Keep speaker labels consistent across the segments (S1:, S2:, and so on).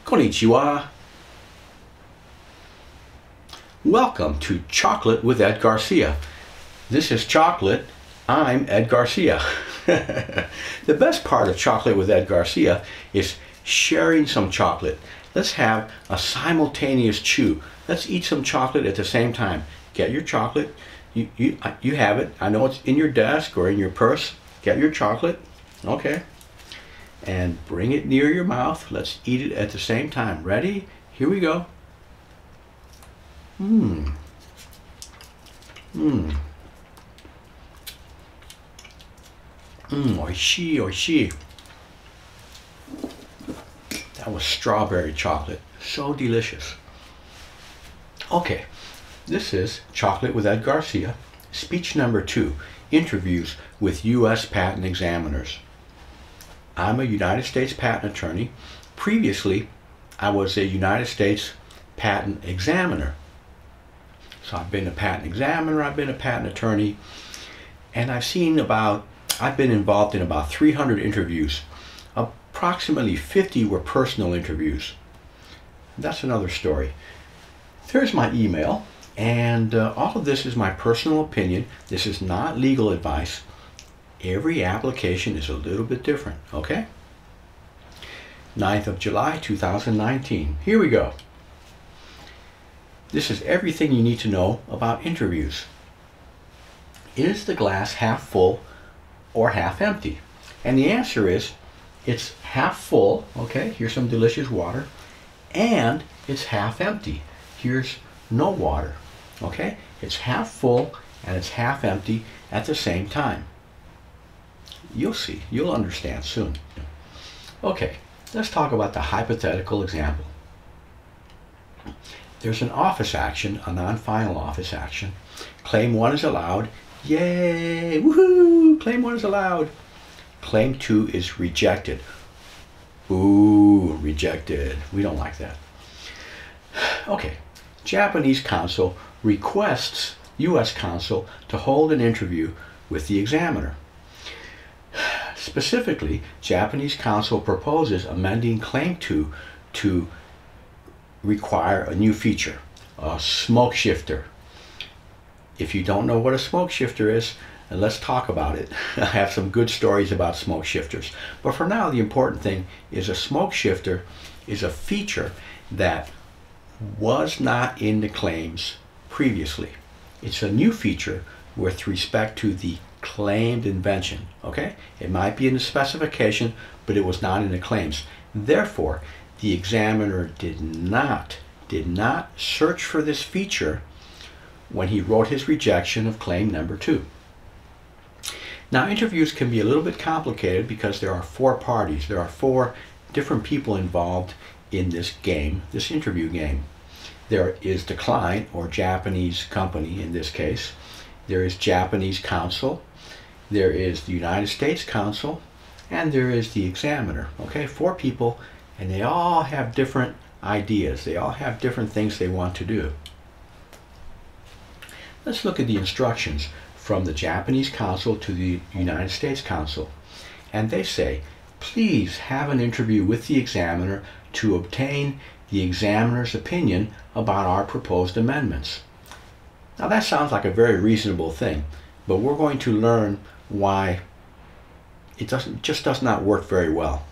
S1: Konichiwa. Welcome to Chocolate with Ed Garcia. This is Chocolate. I'm Ed Garcia. The best part of Chocolate with Ed Garcia is sharing some chocolate. Let's have a simultaneous chew. Let's eat some chocolate at the same time. Get your chocolate. You have it. I know it's in your desk or in your purse. Get your chocolate. Okay. And bring it near your mouth. Let's eat it at the same time. Ready? Here we go. Oishii, oishii. That was strawberry chocolate. So delicious. Okay, this is Chocolate with Ed Garcia. Speech number 2, interviews with U.S. patent examiners. I'm a United States patent attorney. Previously, I was a United States patent examiner. So I've been a patent examiner, I've been a patent attorney, and I've been involved in about 300 interviews. Approximately 50 were personal interviews. That's another story. There's my email, and all of this is my personal opinion. This is not legal advice. Every application is a little bit different, okay? 9th of July, 2019. Here we go. This is everything you need to know about interviews. Is the glass half full or half empty? And the answer is, it's half full, okay? Here's some delicious water. And it's half empty. Here's no water, okay? It's half full and it's half empty at the same time. You'll see. You'll understand soon. Okay, let's talk about the hypothetical example. There's an office action, a non-final office action. Claim 1 is allowed. Yay! Woohoo! Claim 1 is allowed. Claim 2 is rejected. Ooh, rejected. We don't like that. Okay, Japanese counsel requests U.S. counsel to hold an interview with the examiner. Specifically, Japanese counsel proposes amending Claim 2 to require a new feature, a smoke shifter. If you don't know what a smoke shifter is, let's talk about it. I have some good stories about smoke shifters. But for now, the important thing is a smoke shifter is a feature that was not in the claims previously. It's a new feature with respect to the claimed invention, okay? It might be in the specification, but it was not in the claims. Therefore, the examiner did not search for this feature when he wrote his rejection of claim number 2. Now, interviews can be a little bit complicated because there are 4 parties. There are 4 different people involved in this game, this interview game. There is the client, or Japanese company in this case. There is Japanese counsel. There is the United States counsel, and there is the examiner. Okay, 4 people, and they all have different ideas. They all have different things they want to do. Let's look at the instructions from the Japanese counsel to the United States counsel. And they say, please have an interview with the examiner to obtain the examiner's opinion about our proposed amendments. Now that sounds like a very reasonable thing, but we're going to learn why it just does not work very well.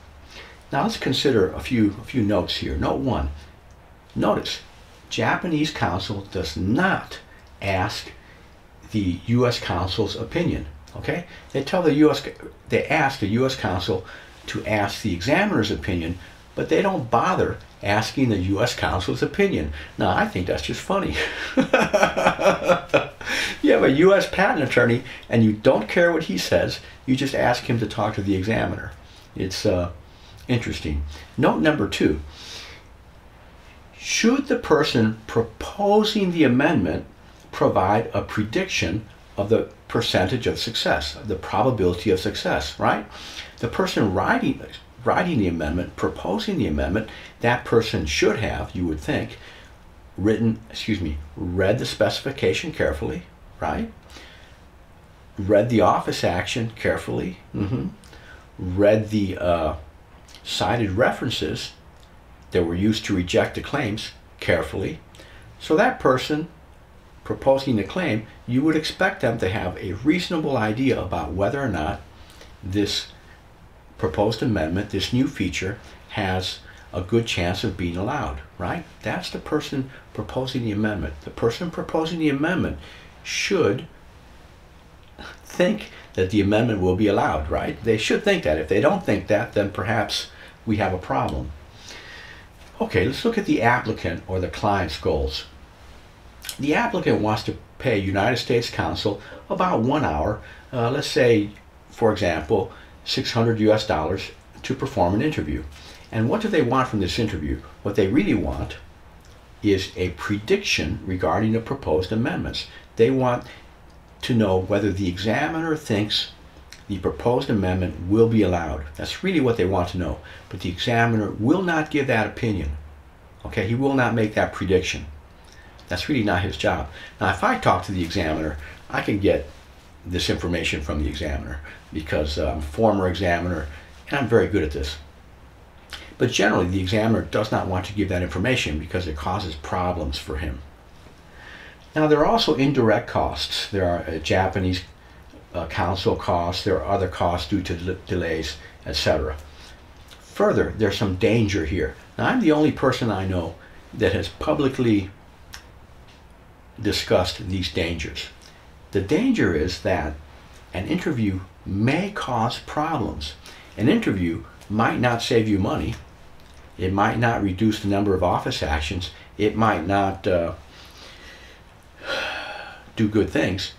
S1: Now let's consider a few notes here. Note 1. Notice, Japanese counsel does not ask the U.S. counsel's opinion. Okay? They ask the U.S. counsel to ask the examiner's opinion, but they don't bother asking the U.S. counsel's opinion. Now, I think that's just funny. You have a U.S. patent attorney and you don't care what he says, you just ask him to talk to the examiner. It's interesting. Note number 2. Should the person proposing the amendment provide a prediction of the percentage of success, the probability of success, right? The person writing the amendment, proposing the amendment, that person should have, you would think, read the specification carefully, right? Read the office action carefully, read the cited references, that were used to reject the claims carefully. So that person proposing the claim, you would expect them to have a reasonable idea about whether or not this proposed amendment, this new feature, has a good chance of being allowed, right? That's the person proposing the amendment. The person proposing the amendment should think that the amendment will be allowed, right? They should think that. If they don't think that, then perhaps we have a problem. Okay, let's look at the applicant or the client's goals. The applicant wants to pay United States Counsel about 1 hour, let's say, for example, $600 US to perform an interview. And what do they want from this interview? What they really want is a prediction regarding the proposed amendments. They want to know whether the examiner thinks the proposed amendment will be allowed. That's really what they want to know. But the examiner will not give that opinion. Okay, he will not make that prediction. That's really not his job. Now, if I talk to the examiner, I can get this information from the examiner because I'm a former examiner and I'm very good at this. But generally, the examiner does not want to give that information because it causes problems for him. Now, there are also indirect costs. There are Japanese counsel costs, there are other costs due to delays, etc. Further, there's some danger here. Now, I'm the only person I know that has publicly discussed these dangers. The danger is that an interview may cause problems. An interview might not save you money. It might not reduce the number of office actions. It might not do good things,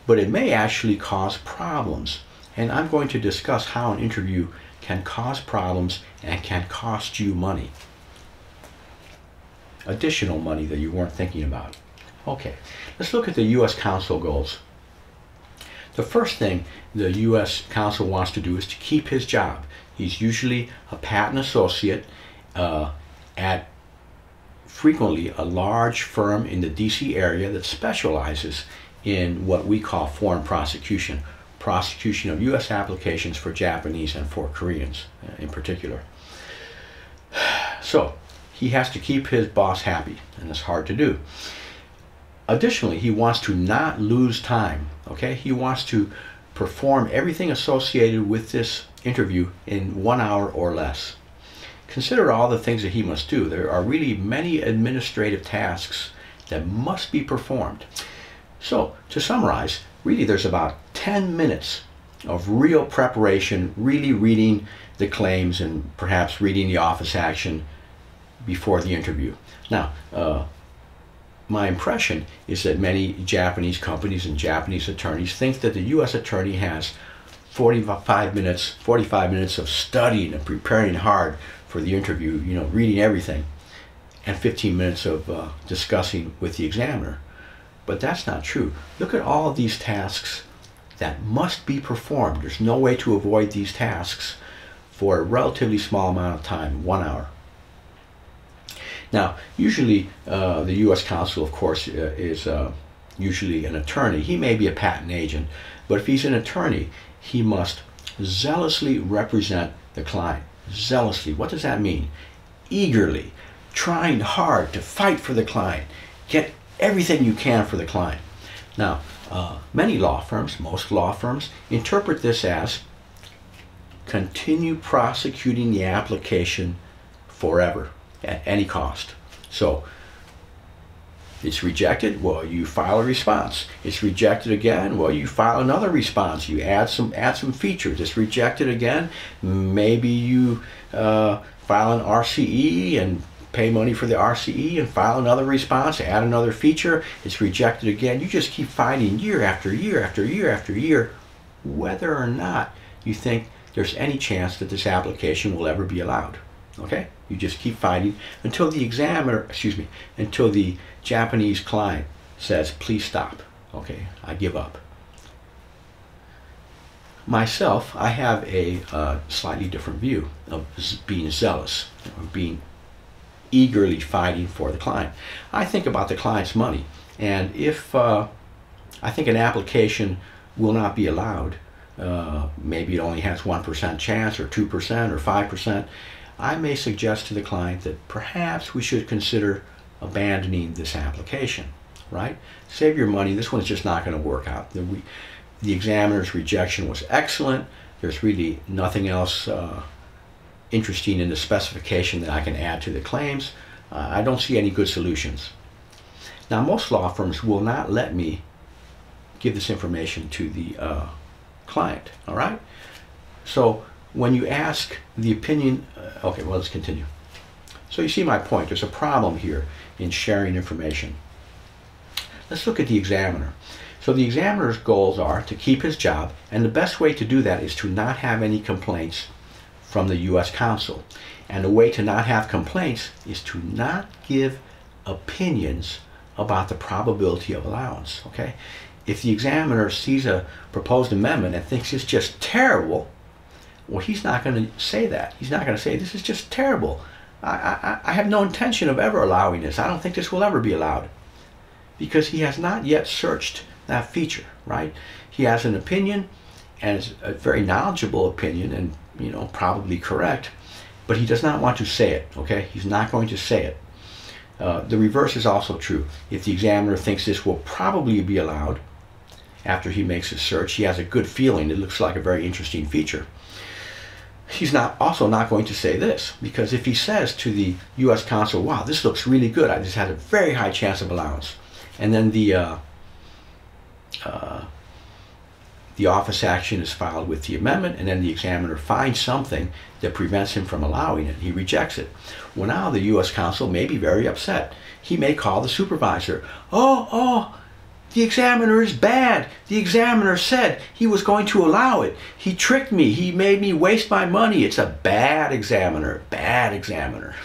S1: but it may actually cause problems. And I'm going to discuss how an interview can cause problems and can cost you money. Additional money that you weren't thinking about. Okay, let's look at the U.S. Counsel goals. The first thing the U.S. Counsel wants to do is to keep his job. He's usually a patent associate at frequently a large firm in the D.C. area that specializes in what we call foreign prosecution, prosecution of U.S. applications for Japanese and for Koreans in particular. So he has to keep his boss happy, and it's hard to do. Additionally, he wants to not lose time, okay? He wants to perform everything associated with this interview in 1 hour or less. Consider all the things that he must do. There are really many administrative tasks that must be performed. So, to summarize, really there's about 10 minutes of real preparation, really reading the claims and perhaps reading the office action before the interview. Now, my impression is that many Japanese companies and Japanese attorneys think that the U.S. attorney has 45 minutes of studying and preparing hard for the interview, you know, reading everything, and 15 minutes of discussing with the examiner. But that's not true. Look at all of these tasks that must be performed. There's no way to avoid these tasks for a relatively small amount of time, 1 hour. Now, usually the U.S. Counsel, of course, is usually an attorney. He may be a patent agent, but if he's an attorney, he must zealously represent the client. Zealously. What does that mean? Eagerly, trying hard to fight for the client. Get everything you can for the client. Now, many law firms, most law firms, interpret this as continue prosecuting the application forever, at any cost. So, it's rejected, well, you file a response. It's rejected again, well, you file another response. You add some features. It's rejected again, maybe you file an RCE and pay money for the RCE and file another response, add another feature. It's rejected again. You just keep fighting year after year after year after year, whether or not you think there's any chance that this application will ever be allowed. Okay? You just keep fighting until the until the Japanese client says, please stop. Okay, I give up. Myself, I have a slightly different view of being zealous, of being eagerly fighting for the client. I think about the client's money, and if I think an application will not be allowed, maybe it only has 1% chance or 2% or 5%, I may suggest to the client that perhaps we should consider abandoning this application, right? Save your money. This one's just not going to work out. The examiner's rejection was excellent. There's really nothing else interesting in the specification that I can add to the claims. I don't see any good solutions. Now, most law firms will not let me give this information to the client, all right? So when you ask the opinion, okay, well, let's continue. So you see my point. There's a problem here in sharing information. Let's look at the examiner. So the examiner's goals are to keep his job, and the best way to do that is to not have any complaints from the U.S. counsel. And the way to not have complaints is to not give opinions about the probability of allowance, okay? If the examiner sees a proposed amendment and thinks it's just terrible, well, he's not going to say that. He's not going to say, this is just terrible. I have no intention of ever allowing this. I don't think this will ever be allowed. Because he has not yet searched that feature, right? He has an opinion, and it's a very knowledgeable opinion, and probably correct, but he does not want to say it, okay? He's not going to say it. The reverse is also true. If the examiner thinks this will probably be allowed after he makes his search, he has a good feeling, it looks like a very interesting feature, he's also not going to say this, because if he says to the U.S. counsel, wow, this looks really good, this has a very high chance of allowance, and then the office action is filed with the amendment, and then the examiner finds something that prevents him from allowing it. He rejects it. Well, now the U.S. counsel may be very upset. He may call the supervisor. Oh, the examiner is bad. The examiner said he was going to allow it. He tricked me. He made me waste my money. It's a bad examiner. Bad examiner.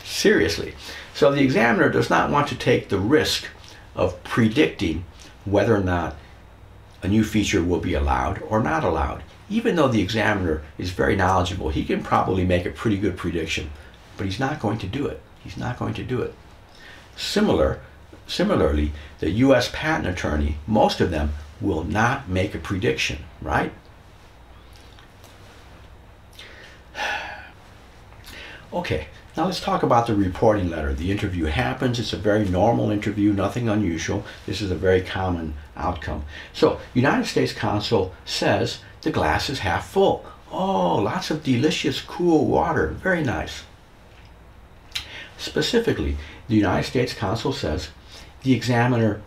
S1: Seriously. So the examiner does not want to take the risk of predicting whether or not a new feature will be allowed or not allowed. Even though the examiner is very knowledgeable, he can probably make a pretty good prediction, but he's not going to do it. He's not going to do it. Similarly, the U.S. patent attorney, most of them will not make a prediction, right? Okay, now let's talk about the reporting letter. The interview happens. It's a very normal interview, nothing unusual. This is a very common outcome. So, United States counsel says the glass is half full. Oh, lots of delicious, cool water. Very nice. Specifically, the United States counsel says the examiner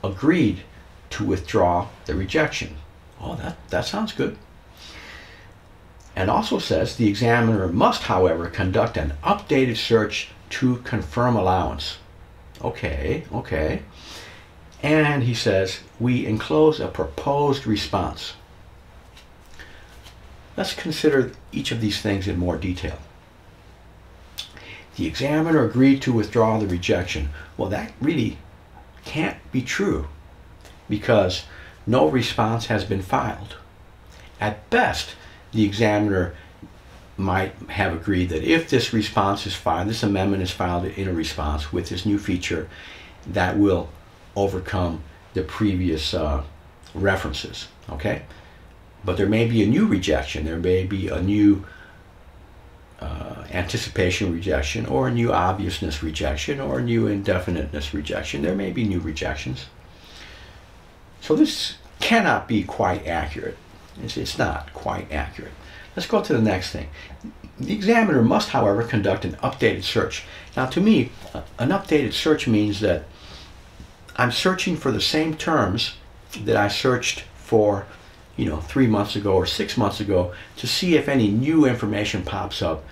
S1: agreed to withdraw the rejection. Oh, that sounds good. And also says the examiner must, however, conduct an updated search to confirm allowance. Okay. And he says, we enclose a proposed response. Let's consider each of these things in more detail. The examiner agreed to withdraw the rejection. Well, that really can't be true because no response has been filed. At best, the examiner might have agreed that if this response is filed, this amendment is filed in a response with this new feature, that will overcome the previous references, okay? But there may be a new rejection, there may be a new anticipation rejection, or a new obviousness rejection, or a new indefiniteness rejection. There may be new rejections. So this cannot be quite accurate. It's not quite accurate. Let's go to the next thing. The examiner must, however, conduct an updated search. Now, to me, an updated search means that I'm searching for the same terms that I searched for, 3 months ago or 6 months ago, to see if any new information pops up,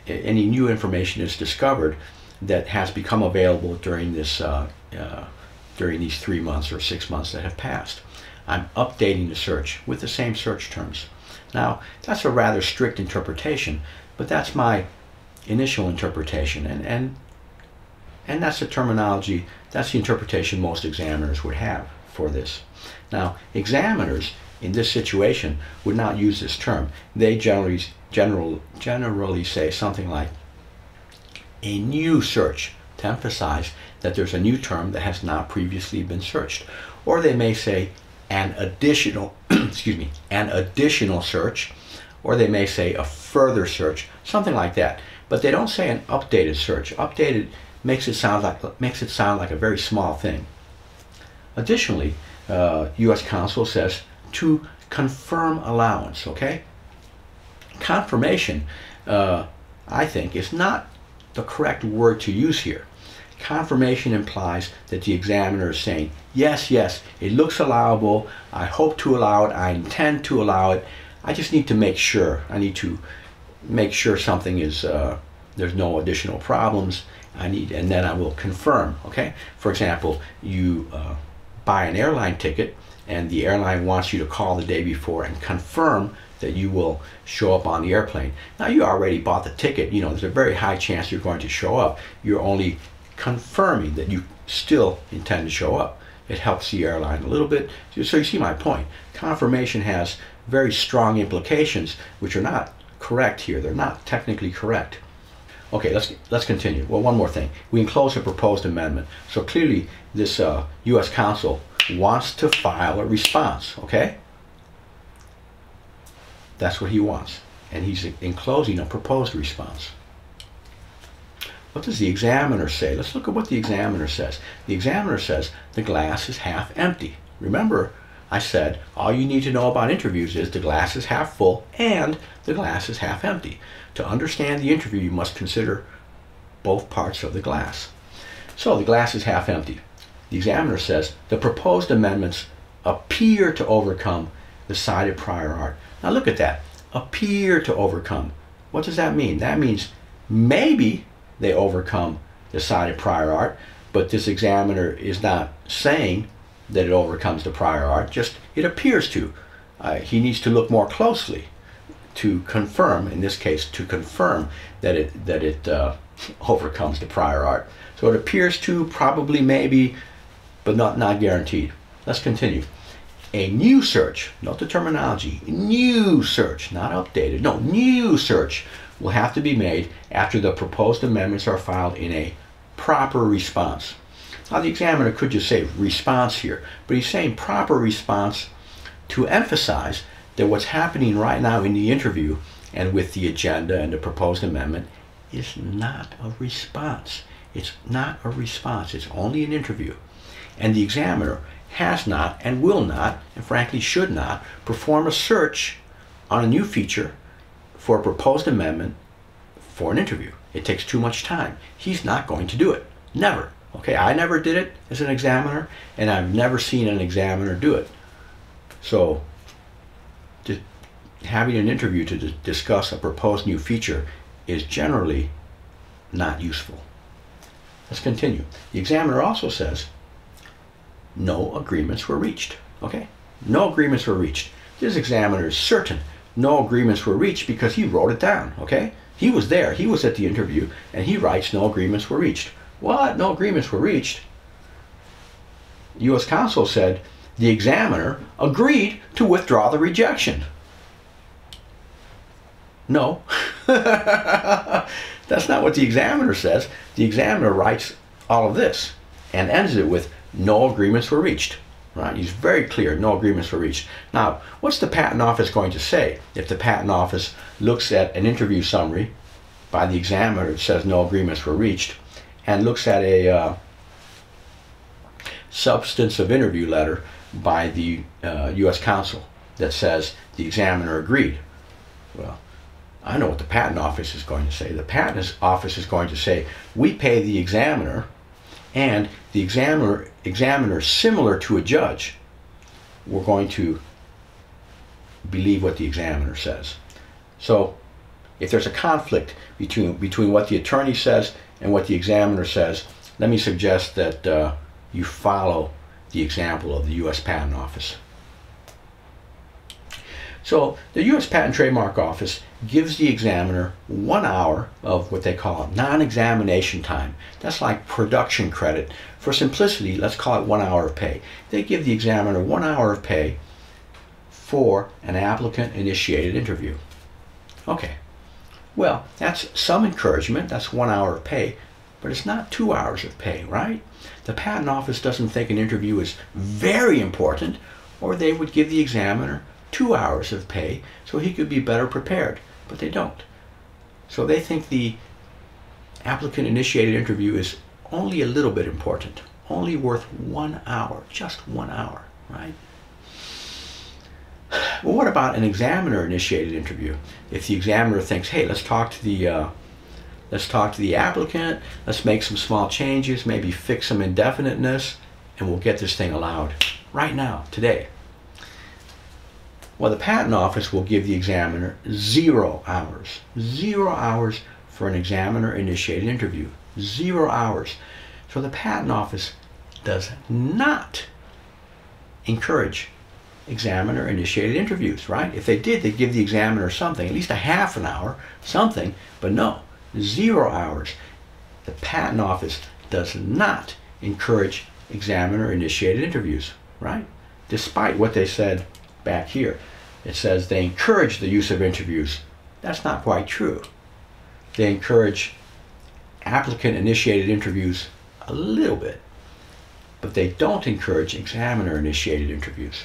S1: any new information is discovered that has become available during this, during these 3 months or 6 months that have passed. I'm updating the search with the same search terms. Now, that's a rather strict interpretation, but that's my initial interpretation, and that's the terminology, that's the interpretation most examiners would have for this. Now, examiners in this situation would not use this term. They generally say something like a new search, to emphasize that there's a new term that has not previously been searched. Or they may say an additional, an additional search, or they may say a further search, something like that. But they don't say an updated search. Updated makes it sound like a very small thing. Additionally, U.S. counsel says to confirm allowance. Okay, confirmation, I think, is not the correct word to use here. Confirmation implies that the examiner is saying, yes, yes, it looks allowable, I hope to allow it, I intend to allow it, I just need to make sure. I need to make sure something is, there's no additional problems, and then I will confirm, okay? For example, you buy an airline ticket, and the airline wants you to call the day before and confirm that you will show up on the airplane. Now, you already bought the ticket, you know, there's a very high chance you're going to show up. You're only confirming that you still intend to show up. It helps the airline a little bit. So you see my point. Confirmation has very strong implications which are not correct here. They're not technically correct. Okay, let's continue. Well, one more thing. We enclose a proposed amendment. So clearly this U.S. counsel wants to file a response, okay? That's what he wants. And he's enclosing a proposed response. What does the examiner say? Let's look at what the examiner says. The examiner says the glass is half empty. Remember, I said all you need to know about interviews is the glass is half full and the glass is half empty. To understand the interview, you must consider both parts of the glass. So the glass is half empty. The examiner says the proposed amendments appear to overcome the cited prior art. Now look at that. Appear to overcome. What does that mean? That means maybe they overcome the cited prior art, but this examiner is not saying that it overcomes the prior art, just it appears to. He needs to look more closely to confirm, in this case, to confirm that it overcomes the prior art. So it appears to, probably, maybe, but not guaranteed. Let's continue. A new search, note the terminology, new search, not updated, no, new search will have to be made after the proposed amendments are filed in a proper response. Now the examiner could just say response here, but he's saying proper response to emphasize that what's happening right now in the interview and with the agenda and the proposed amendment is not a response. It's not a response. It's only an interview. And the examiner has not and will not, and frankly should not, perform a search on a new feature for a proposed amendment for an interview. It takes too much time. He's not going to do it. Never. Okay, I never did it as an examiner, and I've never seen an examiner do it. So, having an interview to discuss a proposed new feature is generally not useful. Let's continue. The examiner also says no agreements were reached. Okay? No agreements were reached. This examiner is certain no agreements were reached because he wrote it down. Okay? He was there. He was at the interview, and he writes no agreements were reached. What? No agreements were reached? U.S. counsel said the examiner agreed to withdraw the rejection. No. That's not what the examiner says. The examiner writes all of this and ends it with no agreements were reached. Right? He's very clear, no agreements were reached. Now, what's the Patent Office going to say if the Patent Office looks at an interview summary by the examiner that says no agreements were reached and looks at a substance of interview letter by the U.S. counsel that says the examiner agreed? Well, I know what the Patent Office is going to say. The Patent Office is going to say, we pay the examiner, and the examiner, similar to a judge, we're going to believe what the examiner says. So if there's a conflict between what the attorney says and what the examiner says, let me suggest that you follow the example of the U.S. Patent Office. So the U.S. Patent and Trademark Office gives the examiner 1 hour of what they call non-examination time. That's like production credit. For simplicity, let's call it 1 hour of pay. They give the examiner 1 hour of pay for an applicant-initiated interview. Okay, well, that's some encouragement. That's 1 hour of pay, but it's not 2 hours of pay, right? The Patent Office doesn't think an interview is very important, or they would give the examiner 2 hours of pay so he could be better prepared, but they don't. So they think the applicant-initiated interview is only a little bit important, only worth 1 hour, just 1 hour, right? Well, what about an examiner-initiated interview? If the examiner thinks, hey, let's talk to the applicant, let's make some small changes, maybe fix some indefiniteness, and we'll get this thing allowed right now, today. Well, the Patent Office will give the examiner 0 hours. 0 hours for an examiner-initiated interview. 0 hours. So the Patent Office does not encourage examiner-initiated interviews, right? If they did, they'd give the examiner something, at least a half an hour, something, but no, 0 hours. The Patent Office does not encourage examiner-initiated interviews, right? Despite what they said back here. It says they encourage the use of interviews. That's not quite true. They encourage applicant-initiated interviews a little bit, but they don't encourage examiner-initiated interviews.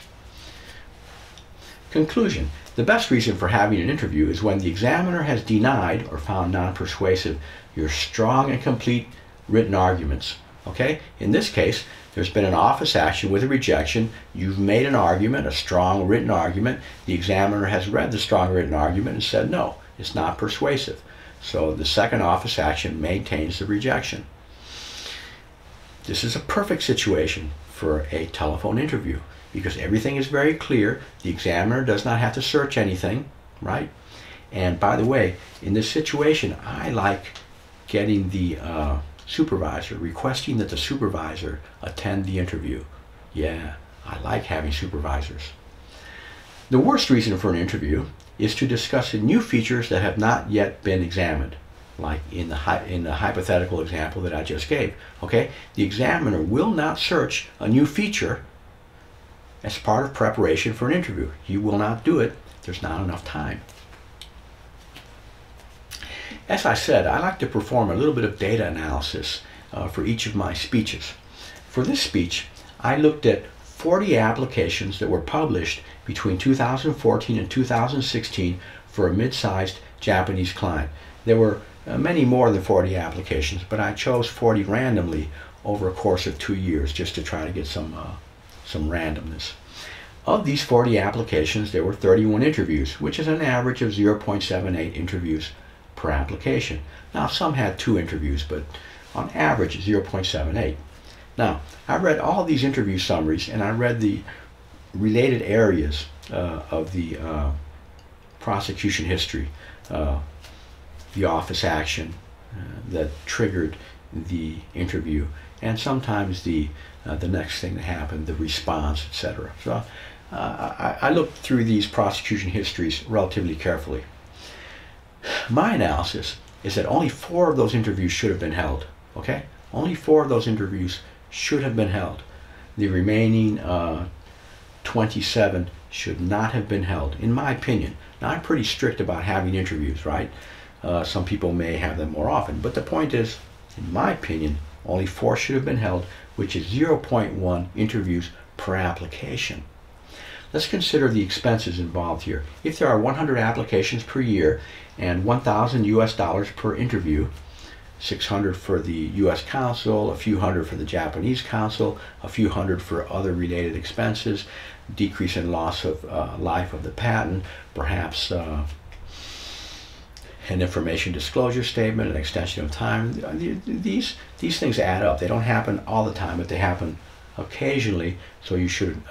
S1: Conclusion. The best reason for having an interview is when the examiner has denied or found non-persuasive your strong and complete written arguments. Okay? In this case, there's been an office action with a rejection. You've made an argument, a strong written argument. The examiner has read the strong written argument and said, no, it's not persuasive. So the second office action maintains the rejection. This is a perfect situation for a telephone interview because everything is very clear. The examiner does not have to search anything, right? And by the way, in this situation, I like getting the supervisor, requesting that the supervisor attend the interview. Yeah, I like having supervisors. The worst reason for an interview is to discuss new features that have not yet been examined, like in the hypothetical example that I just gave. Okay, the examiner will not search a new feature as part of preparation for an interview. He will not do it. There's not enough time. As I said, I like to perform a little bit of data analysis for each of my speeches. For this speech, I looked at 40 applications that were published between 2014 and 2016 for a mid-sized Japanese client. There were many more than 40 applications, but I chose 40 randomly over a course of 2 years just to try to get some randomness. Of these 40 applications, there were 31 interviews, which is an average of 0.78 interviews per application. Now, some had 2 interviews, but on average, 0.78. Now, I read all these interview summaries, and I read the related areas of the prosecution history, the office action that triggered the interview, and sometimes the next thing that happened, the response, etc. So I looked through these prosecution histories relatively carefully. My analysis is that only 4 of those interviews should have been held. Okay? Only 4 of those interviews should have been held. The remaining 27 should not have been held, in my opinion. Now, I'm pretty strict about having interviews, right? Some people may have them more often, but the point is, in my opinion, only 4 should have been held, which is 0.1 interviews per application. Let's consider the expenses involved here. If there are 100 applications per year and $1,000 per interview, 600 for the U.S. counsel, a few hundred for the Japanese counsel, a few hundred for other related expenses, decrease in loss of life of the patent, perhaps an information disclosure statement, an extension of time. These things add up. They don't happen all the time, but they happen occasionally, so you should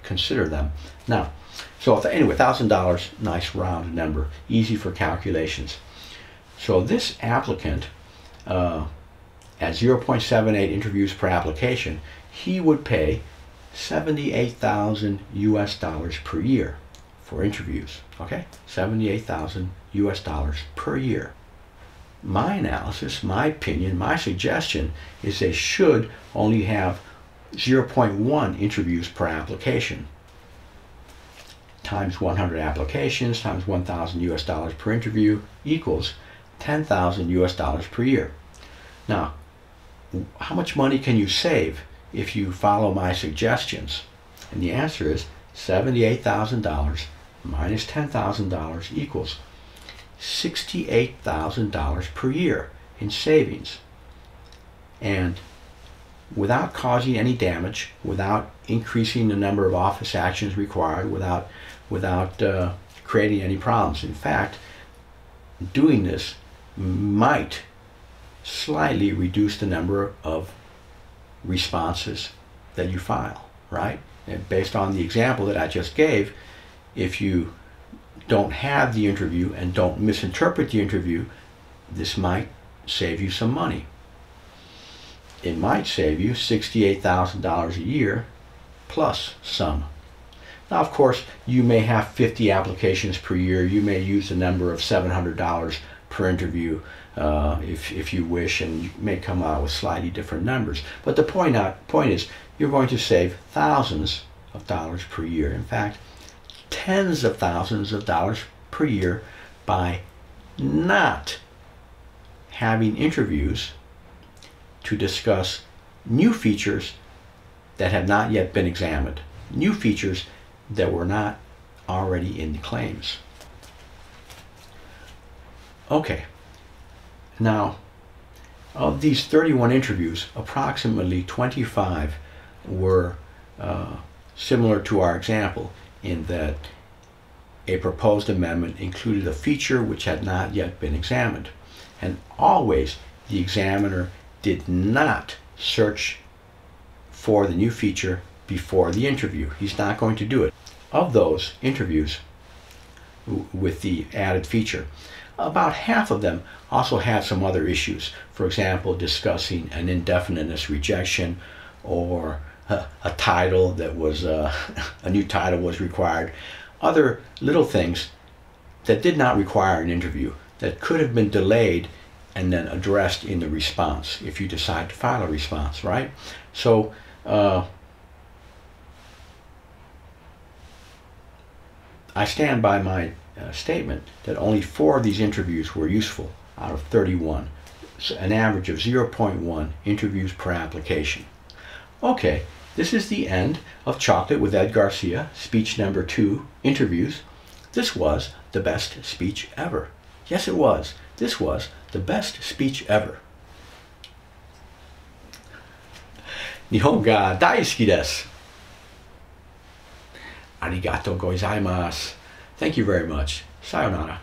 S1: consider them. Now, so anyway, $1,000, nice round number, easy for calculations. So this applicant, at 0.78 interviews per application, he would pay $78,000 per year for interviews. Okay, $78,000 per year. My analysis, my opinion, my suggestion is they should only have 0.1 interviews per application. Times 100 applications times $1,000 per interview equals $10,000 per year. Now, how much money can you save if you follow my suggestions? And the answer is $78,000 minus $10,000 equals $68,000 per year in savings. And without causing any damage, without increasing the number of office actions required, without creating any problems. In fact, doing this might slightly reduce the number of responses that you file, right? And based on the example that I just gave, if you don't have the interview and don't misinterpret the interview, this might save you some money. It might save you $68,000 a year plus some. Now, of course, you may have 50 applications per year. You may use the number of $700 per interview if you wish, and you may come out with slightly different numbers. But the point is, you're going to save thousands of dollars per year. In fact, tens of thousands of dollars per year by not having interviews to discuss new features that have not yet been examined, new features that were not already in the claims. Okay, now of these 31 interviews, approximately 25 were similar to our example in that a proposed amendment included a feature which had not yet been examined. And always the examiner did not search for the new feature before the interview. He's not going to do it. Of those interviews with the added feature, about half of them also had some other issues. For example, discussing an indefiniteness rejection, or a title that was, a new title was required. Other little things that did not require an interview, that could have been delayed and then addressed in the response if you decide to file a response, right? So I stand by my statement that only 4 of these interviews were useful out of 31, so an average of 0.1 interviews per application. Okay, this is the end of Chocolate with Ed Garcia, speech number 2, interviews. This was the best speech ever. Yes, it was. This was the best speech ever. 日本が大好きです。ありがとうございます。Thank you very much. Sayonara.